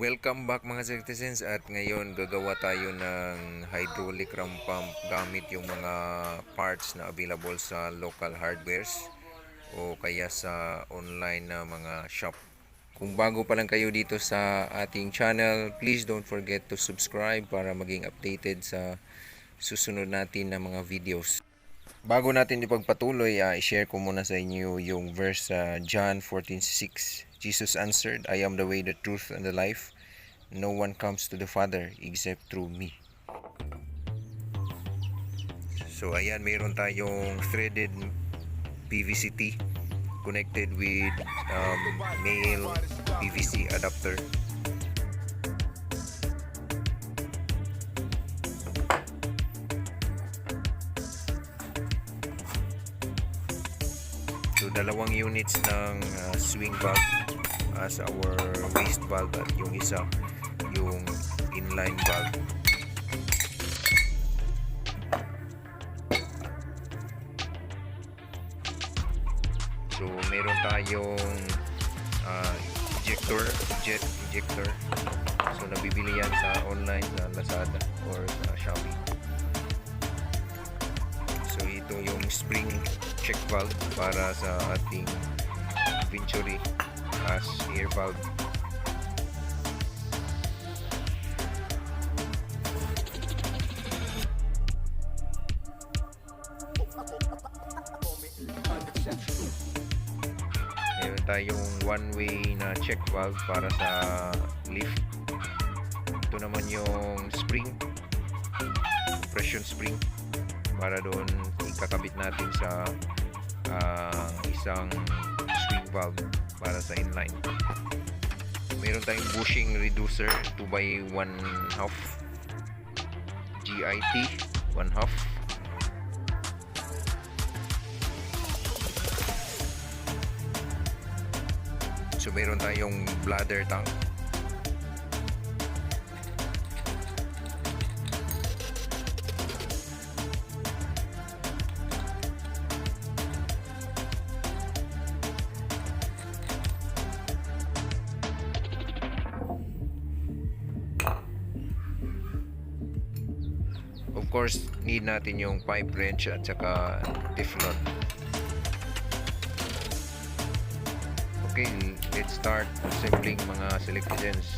Welcome back mga citizens, at ngayon gagawa tayo ng hydraulic ram pump gamit yung mga parts na available sa local hardwares o kaya sa online na mga shop. Kung bago pa lang kayo dito sa ating channel, please don't forget to subscribe para maging updated sa susunod natin na mga videos. Bago natin ipagpatuloy, i-share ko muna sa inyo yung verse sa John 14:6. Jesus answered, I am the way, the truth, and the life. No one comes to the Father except through me. So ayan, mayroon tayong threaded PVC-T connected with male PVC adapter. So dalawang units ng swing valve as our waste valve, at yung isa yung inline valve. So meron tayong jet ejector. So nabibili yan sa online, sa Lazada or sa Shopee. So ito yung spring check valve para sa ating Venturi as air valve. Meron tayong one-way na check valve para sa lift. Ito naman yung spring, compression spring, para doon ikakabit natin sa isang swing valve para sa inline. Meron tayong bushing reducer 2x1/2 GIT 1/2. So meron tayong bladder tank. Of course, need natin yung pipe wrench at saka Teflon. Okay, let's start assembling mga selectors.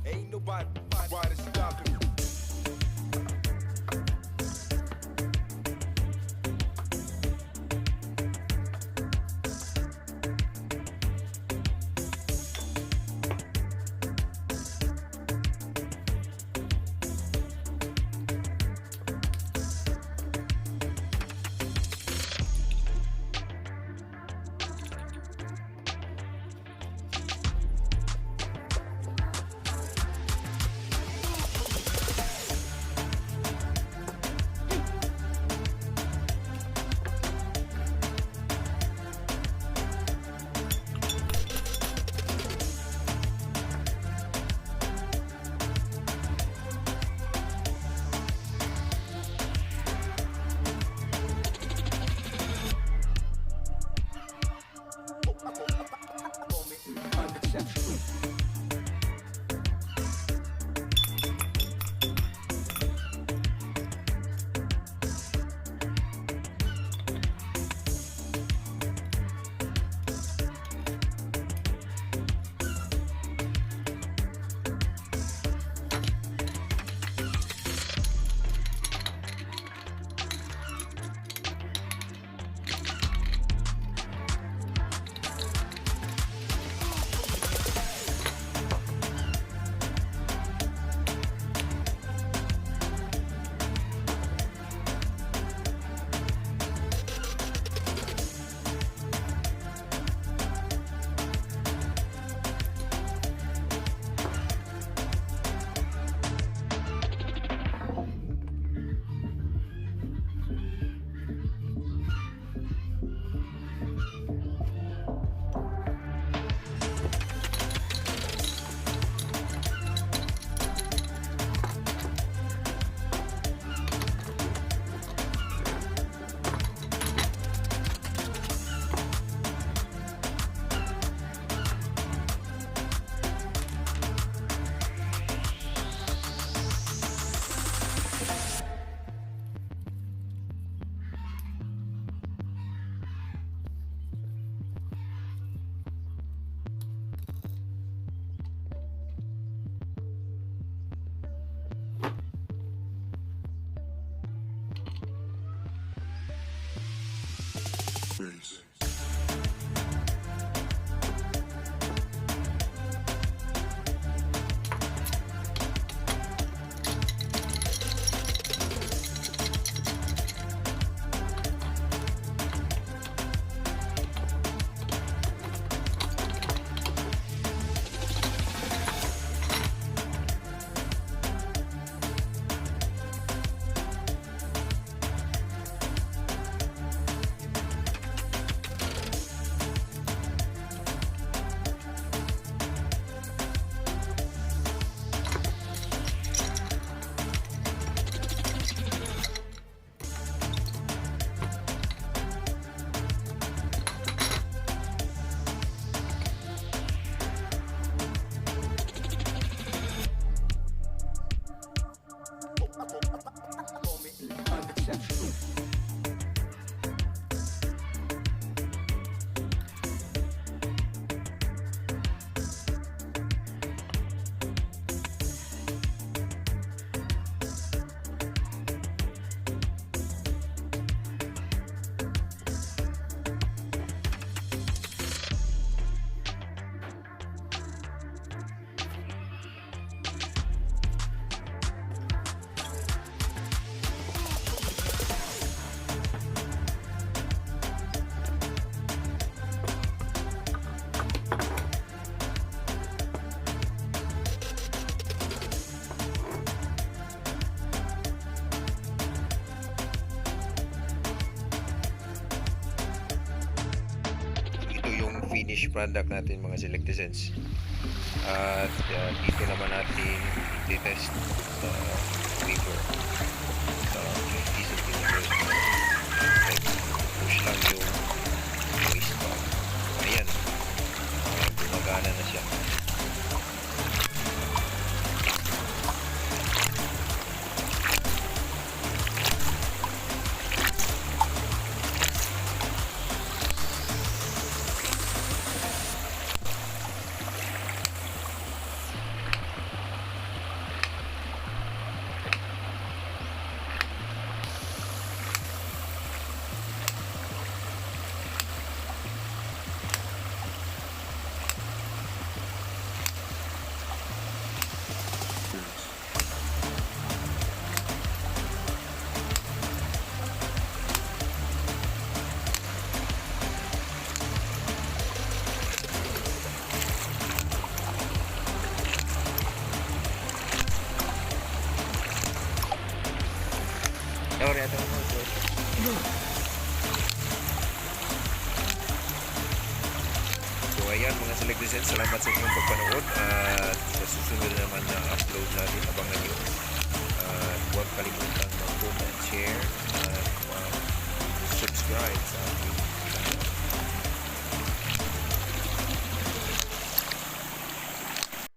Ain't nobody stopping me. finished product natin mga selectizens. At dito naman natin i-test sa paper sa 50 centimeters. Okay, push lang yung waste pump. Ayan, gumagana na siya. Sorry, ito mo. So ayan mga selectizens, salamat sa inyong pagpanood at sa susunod naman na upload natin abangan nyo. At huwag kalimutan mag-comment, share at subscribe sa